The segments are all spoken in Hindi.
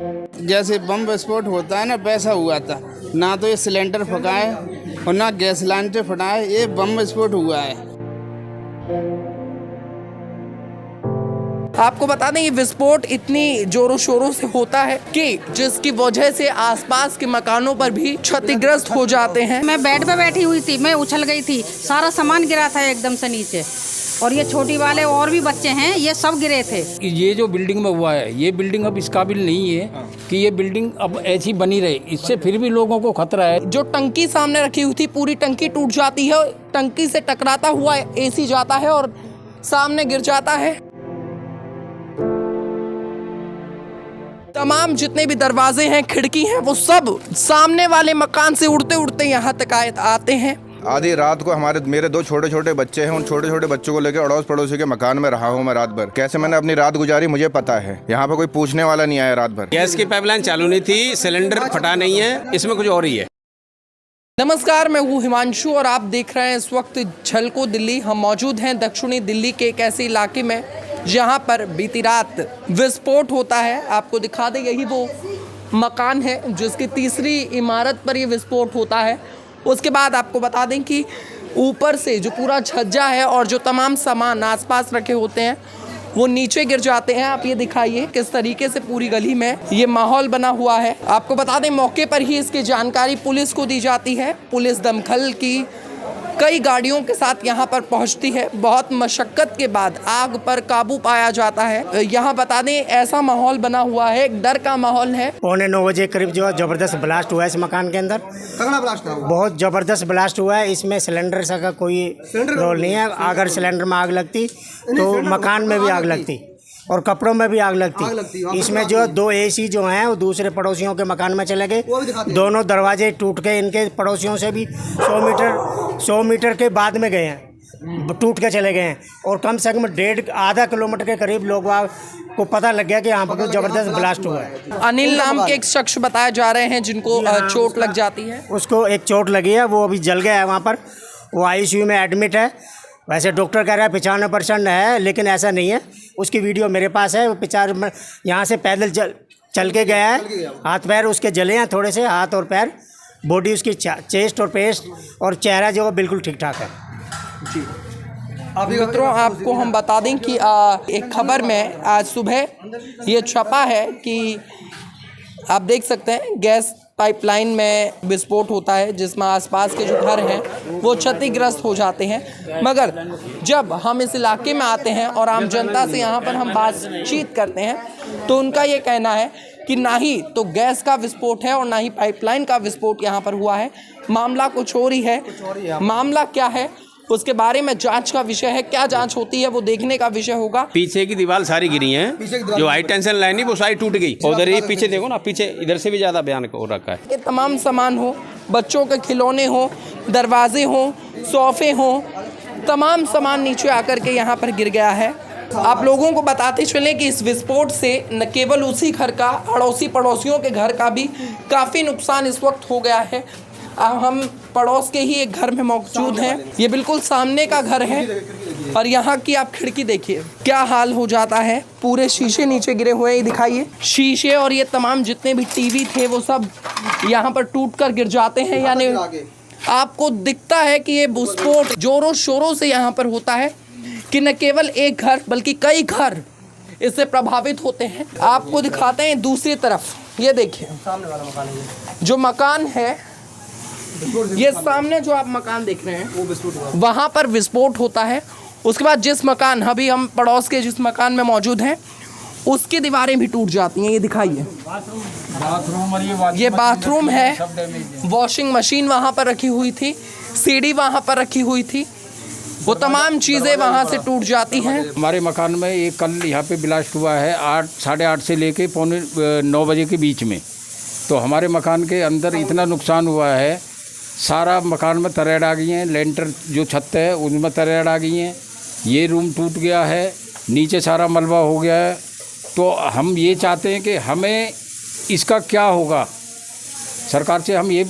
जैसे बम विस्फोट होता है ना, वैसा हुआ था। ना तो ये सिलेंडर फटा है और ना गैस लाइन से फटा है, ये बम विस्फोट हुआ है। आपको बता दें ये विस्फोट इतनी जोरों शोरों से होता है कि जिसकी वजह से आसपास के मकानों पर भी क्षतिग्रस्त हो जाते हैं। मैं बेड पे बैठी हुई थी, मैं उछल गई थी, सारा सामान गिरा था एकदम से नीचे, और ये छोटी वाले और भी बच्चे हैं, ये सब गिरे थे। ये जो बिल्डिंग में हुआ है, ये बिल्डिंग अब इस काबिल नहीं है कि ये बिल्डिंग अब ऐसी बनी रहे। इससे फिर भी लोगों को खतरा है। जो टंकी सामने रखी हुई थी, पूरी टंकी टूट जाती है, टंकी से टकराता हुआ एसी जाता है और सामने गिर जाता है। तमाम जितने भी दरवाजे हैं, खिड़की हैं, वो सब सामने वाले मकान से उड़ते उड़ते यहाँ तक आते हैं। आधी रात को मेरे 2 छोटे छोटे बच्चे हैं, उन छोटे छोटे बच्चों को लेकर अड़ोस पड़ोसी के मकान में रहा हूँ मैं रात भर। कैसे मैंने अपनी रात गुजारी मुझे पता है। यहाँ पे कोई पूछने वाला नहीं आया रात भर। गैस की पाइपलाइन चालू नहीं थी, सिलेंडर फटा नहीं है, इसमें कुछ और ही है। नमस्कार, मैं हूँ हिमांशु और आप देख रहे हैं इस वक्त झलको दिल्ली। हम मौजूद हैं दक्षिणी दिल्ली के एक ऐसे इलाके में जहाँ पर बीती रात विस्फोट होता है। आपको दिखा दें, यही वो मकान है जिसकी तीसरी इमारत पर ये विस्फोट होता है। उसके बाद आपको बता दें कि ऊपर से जो पूरा छज्जा है और जो तमाम सामान आसपास रखे होते हैं वो नीचे गिर जाते हैं। आप ये दिखाइए किस तरीके से पूरी गली में ये माहौल बना हुआ है। आपको बता दें, मौके पर ही इसकी जानकारी पुलिस को दी जाती है। पुलिस दमकल की कई गाड़ियों के साथ यहाँ पर पहुँचती है। बहुत मशक्कत के बाद आग पर काबू पाया जाता है। यहाँ बता दें, ऐसा माहौल बना हुआ है, एक डर का माहौल है। 9:15 बजे करीब जो जबरदस्त ब्लास्ट हुआ है इस मकान के अंदर। तगड़ा ब्लास्ट था, बहुत जबरदस्त ब्लास्ट हुआ है। इसमें सिलेंडर का कोई रोल नहीं है। अगर सिलेंडर में आग लगती तो मकान में भी आग लगती और कपड़ों में भी आग लगती। इसमें जो 2 एसी जो हैं वो दूसरे पड़ोसियों के मकान में चले गए। दोनों दरवाजे टूट के इनके पड़ोसियों से भी 100 मीटर के बाद में गए हैं, टूट के चले गए हैं। और कम से कम आधा किलोमीटर के करीब लोग को पता लग गया कि यहाँ पर जबरदस्त ब्लास्ट हुआ है। अनिल नाम के एक शख्स बताए जा रहे हैं जिनको चोट लग जाती है। उसको एक चोट लगी है, वो अभी जल गया है वहाँ पर, वो ICU में एडमिट है। वैसे डॉक्टर कह रहा है 95% है, लेकिन ऐसा नहीं है। उसकी वीडियो मेरे पास है। वो 50 यहाँ से पैदल चल के गया है, हाथ पैर उसके जले हैं थोड़े से, हाथ और पैर। बॉडी उसकी चेस्ट और पेस्ट और चेहरा जो बिल्कुल ठीक ठाक है। जी मित्रों, आपको हम बता दें कि एक खबर में आज सुबह ये छपा है कि आप देख सकते हैं गैस पाइपलाइन में विस्फोट होता है जिसमें आसपास के जो घर हैं वो क्षतिग्रस्त हो जाते हैं। मगर जब हम इस इलाके में आते हैं और आम जनता से यहाँ पर हम बातचीत करते हैं तो उनका ये कहना है कि ना ही तो गैस का विस्फोट है और ना ही पाइपलाइन का विस्फोट यहाँ पर हुआ है। मामला कुछ और ही है। मामला क्या है उसके बारे में जांच का विषय है। क्या जांच होती है वो देखने का विषय होगा। पीछे की दीवार सारी गिरी है, जो हाई टेंशन लाइन है वो सारी टूट गई। उधर ही पीछे देखो ना, पीछे इधर से भी ज्यादा भयानक हो रखा है। ये तमाम सामान हो, बच्चों के खिलौने हो, दरवाजे हो, सोफे हो, तमाम सामान नीचे आकर के यहाँ पर गिर गया है। आप लोगों को बताते चलें कि इस विस्फोट से न केवल उसी घर का, अड़ोसी पड़ोसियों के घर का भी काफ़ी नुकसान इस वक्त हो गया है। हम पड़ोस के ही एक घर में मौजूद हैं। ये बिल्कुल सामने का घर है और यहाँ की आप खिड़की देखिए क्या हाल हो जाता है। पूरे शीशे नीचे गिरे हुए हैं, दिखाइए शीशे, और ये तमाम जितने भी टीवी थे वो सब यहाँ पर टूट कर गिर जाते हैं। यानी आपको दिखता है कि ये विस्फोट जोरों शोरों से यहाँ पर होता है कि न केवल एक घर बल्कि कई घर इससे प्रभावित होते हैं। आपको दिखाते हैं दूसरी तरफ, ये देखिए जो मकान है, ये सामने जो आप मकान देख रहे हैं वहाँ पर विस्फोट होता है। उसके बाद जिस मकान, अभी हम पड़ोस के जिस मकान में मौजूद हैं उसकी दीवारें भी टूट जाती हैं। ये दिखाइए, ये बाथरूम है, वॉशिंग मशीन वहाँ पर रखी हुई थी, सीढ़ी वहाँ पर रखी हुई थी, वो तमाम चीज़ें वहाँ से टूट जाती हैं। हमारे मकान में एक कल यहाँ पे ब्लास्ट हुआ है 8-8:30 से लेके 9 बजे के बीच में। तो हमारे मकान के अंदर इतना नुकसान हुआ है, सारा मकान में तरेड़ आ गई हैं। लेंटर जो छत है उनमें तरेड़ आ गई हैं। ये रूम टूट गया है, नीचे सारा मलबा हो गया है। तो हम ये चाहते हैं कि हमें इसका क्या होगा, सरकार से हम ये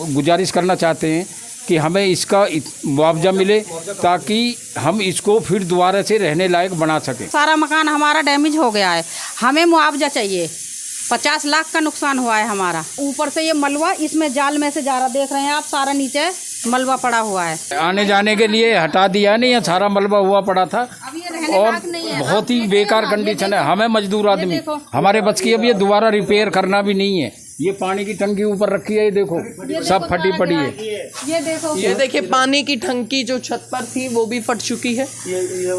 गुजारिश करना चाहते हैं कि हमें इसका मुआवजा मिले ताकि हम इसको फिर दोबारा से रहने लायक बना सकें। सारा मकान हमारा डैमेज हो गया है, हमें मुआवजा चाहिए। 50 लाख का नुकसान हुआ है हमारा। ऊपर से ये मलबा इसमें जाल में से जा रहा, देख रहे हैं आप, सारा नीचे मलबा पड़ा हुआ है। आने जाने के लिए हटा दिया नहीं, ये सारा मलबा हुआ पड़ा था अब ये रहने और लायक नहीं है। बहुत ही बेकार कंडीशन है। हमें मजदूर आदमी, हमारे बच की अब ये दोबारा रिपेयर करना भी नहीं है। ये पानी की टंकी ऊपर रखी है, ये देखो सब फटी पड़ी है। ये देखिए पानी की टंकी जो छत पर थी वो भी फट चुकी है।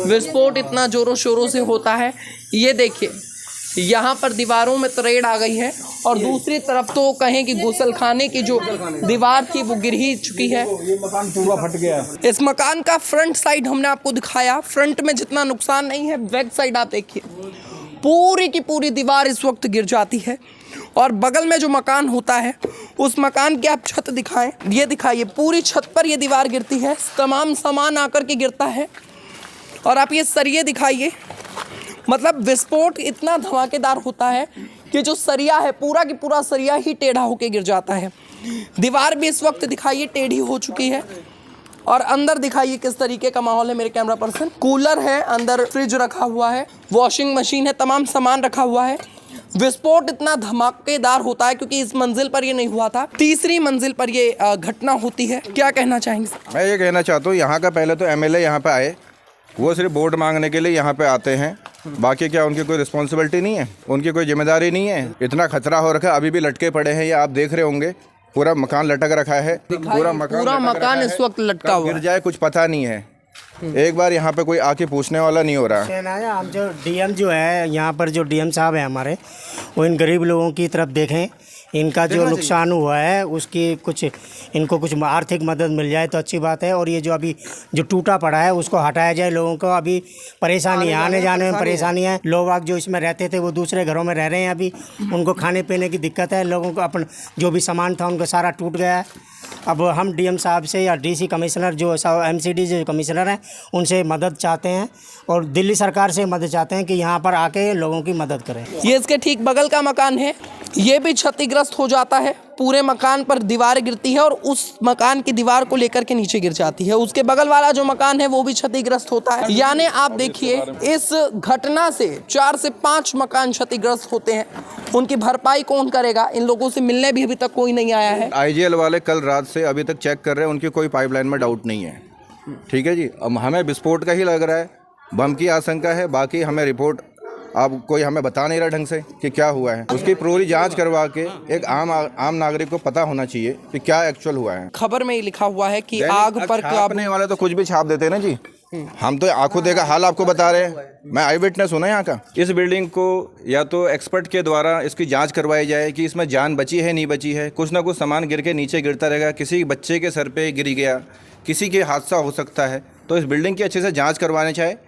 विस्फोट इतना जोरों शोरों से होता है। ये देखिए यहाँ पर दीवारों में तरेड़ आ गई है और दूसरी तरफ तो कहें कि गुसलखाने की जो दीवार थी वो गिर ही चुकी है। ये मकान पूरा फट गया। इस मकान का फ्रंट साइड हमने आपको दिखाया, फ्रंट में जितना नुकसान नहीं है, बैक साइड आप देखिए पूरी की पूरी दीवार इस वक्त गिर जाती है। और बगल में जो मकान होता है उस मकान की आप छत दिखाएं, ये दिखाइए पूरी छत पर ये दीवार गिरती है, तमाम सामान आकर के गिरता है। और आप ये सरिये दिखाइए, मतलब विस्फोट इतना धमाकेदार होता है कि जो सरिया है पूरा की पूरा सरिया ही टेढ़ा होके गिर जाता है। दीवार भी इस वक्त दिखाइए टेढ़ी हो चुकी है। और अंदर दिखाइए किस तरीके का माहौल है मेरे कैमरा पर्सन। कूलर है, अंदर फ्रिज रखा हुआ है, वॉशिंग मशीन है, तमाम सामान रखा हुआ है। विस्फोट इतना धमाकेदार होता है क्योंकि इस मंजिल पर ये नहीं हुआ था, तीसरी मंजिल पर ये घटना होती है। क्या कहना चाहेंगे? मैं ये कहना चाहता हूँ, यहाँ का पहले तो एमएलए यहाँ पे आए, वो सिर्फ वोट मांगने के लिए यहाँ पे आते हैं, बाकी क्या उनकी कोई रिस्पॉन्सिबिलिटी नहीं है, उनकी कोई जिम्मेदारी नहीं है। इतना खतरा हो रखा है, अभी भी लटके पड़े हैं, ये आप देख रहे होंगे, पूरा मकान लटक रखा है, पूरा मकान इस वक्त लटका हुआ गिर जाए कुछ पता नहीं है। एक बार यहाँ पे कोई आके पूछने वाला नहीं हो रहा। हम जो डीएम जो है यहाँ पर, जो डीएम साहब है हमारे, वो इन गरीब लोगों की तरफ देखें, इनका जो नुकसान हुआ है उसकी कुछ, इनको कुछ आर्थिक मदद मिल जाए तो अच्छी बात है। और ये जो अभी जो टूटा पड़ा है उसको हटाया जाए। लोगों को अभी परेशानी है, आने जाने में परेशानी है। लोग आप जो इसमें रहते थे वो दूसरे घरों में रह रहे हैं, अभी उनको खाने पीने की दिक्कत है। लोगों को अपन जो भी सामान था उनका सारा टूट गया है। अब हम डीएम साहब से या डीसी कमिश्नर जो एमसीडी जो कमिश्नर हैं उनसे मदद चाहते हैं और दिल्ली सरकार से मदद चाहते हैं कि यहाँ पर आके लोगों की मदद करें। ये इसके ठीक बगल का मकान है, ये भी क्षतिग्रस्त हो जाता है। पूरे मकान पर दीवार गिरती है और उस मकान की दीवार को लेकर के नीचे गिर जाती है। उसके बगल वाला जो मकान है वो भी क्षतिग्रस्त होता है। यानी आप देखिए इस घटना से 4 से 5 मकान क्षतिग्रस्त होते हैं। उनकी भरपाई कौन करेगा? इन लोगों से मिलने भी अभी तक कोई नहीं आया है। आईजीएल वाले कल रात से अभी तक चेक कर रहे हैं, उनकी कोई पाइपलाइन में डाउट नहीं है। ठीक है जी, अब हमें विस्फोट का ही लग रहा है, बम की आशंका है। बाकी हमें रिपोर्ट अब कोई हमें बता नहीं रहा ढंग से कि क्या हुआ है। उसकी पूरी जांच करवा के एक आम नागरिक को पता होना चाहिए कि क्या एक्चुअल हुआ है। खबर में लिखा हुआ है कि आग पर छापने वाले तो कुछ भी छाप देते हैं ना जी। हम तो आंखों देखा हाल आपको बता रहे हैं। मैं आई विटनेस हूं ना यहाँ का। इस बिल्डिंग को या तो एक्सपर्ट के द्वारा इसकी जांच करवाई जाए कि इसमें जान बची है नहीं बची है। कुछ ना कुछ सामान गिर के नीचे गिरता रहेगा, किसी बच्चे के सर पे गिर गया, किसी के हादसा हो सकता है। तो इस बिल्डिंग की अच्छे से जांच करवानी चाहिए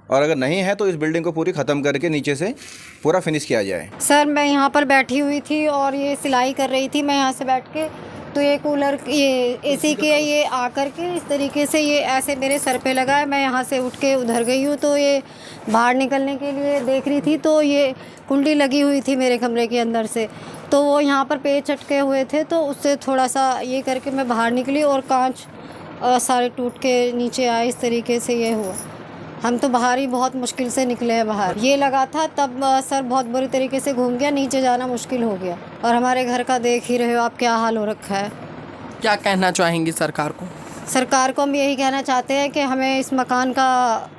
और अगर नहीं है तो इस बिल्डिंग को पूरी ख़त्म करके नीचे से पूरा फिनिश किया जाए। सर मैं यहाँ पर बैठी हुई थी और ये सिलाई कर रही थी। मैं यहाँ से बैठ के तो ये कूलर, ये एसी के ये आकर के इस तरीके से ये ऐसे मेरे सर पे लगा है। मैं यहाँ से उठ के उधर गई हूँ तो ये बाहर निकलने के लिए देख रही थी तो ये कुंडी लगी हुई थी मेरे कमरे के अंदर से, तो वो यहाँ पर पेड़ चटके हुए थे तो उससे थोड़ा सा ये करके मैं बाहर निकली और कांच सारे टूट के नीचे आए। इस तरीके से ये हुआ। हम तो बाहर ही बहुत मुश्किल से निकले हैं बाहर। ये लगा था तब सर बहुत बुरी तरीके से घूम गया, नीचे जाना मुश्किल हो गया। और हमारे घर का देख ही रहे हो आप क्या हाल हो रखा है। क्या कहना चाहेंगी सरकार को? सरकार को हम यही कहना चाहते हैं कि हमें इस मकान का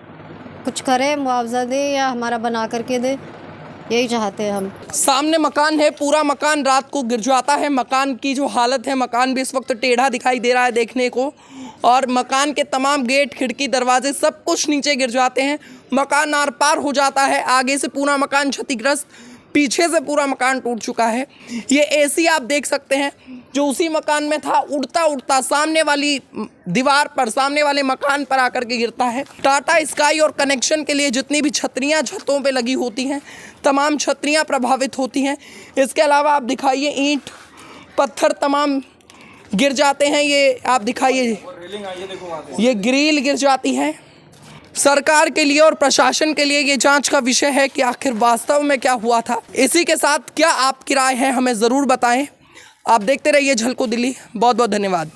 कुछ करे, मुआवजा दे या हमारा बना करके दे, यही चाहते हैं हम। सामने मकान है, पूरा मकान रात को गिर जाता है। मकान की जो हालत है, मकान भी इस वक्त टेढ़ा दिखाई दे रहा है देखने को, और मकान के तमाम गेट, खिड़की, दरवाजे सब कुछ नीचे गिर जाते हैं। मकान आर पार हो जाता है। आगे से पूरा मकान क्षतिग्रस्त, पीछे से पूरा मकान टूट चुका है। ये एसी आप देख सकते हैं जो उसी मकान में था, उड़ता उड़ता सामने वाली दीवार पर, सामने वाले मकान पर आकर के गिरता है। टाटा स्काई और कनेक्शन के लिए जितनी भी छतरियां छतों पे लगी होती हैं, तमाम छतरियां प्रभावित होती हैं। इसके अलावा आप दिखाइए ईंट पत्थर तमाम गिर जाते हैं। ये आप दिखाइए, ये ग्रिल गिर जाती है। सरकार के लिए और प्रशासन के लिए ये जांच का विषय है कि आखिर वास्तव में क्या हुआ था। इसी के साथ क्या आपकी राय है हमें ज़रूर बताएं। आप देखते रहिए झलको दिल्ली। बहुत बहुत धन्यवाद।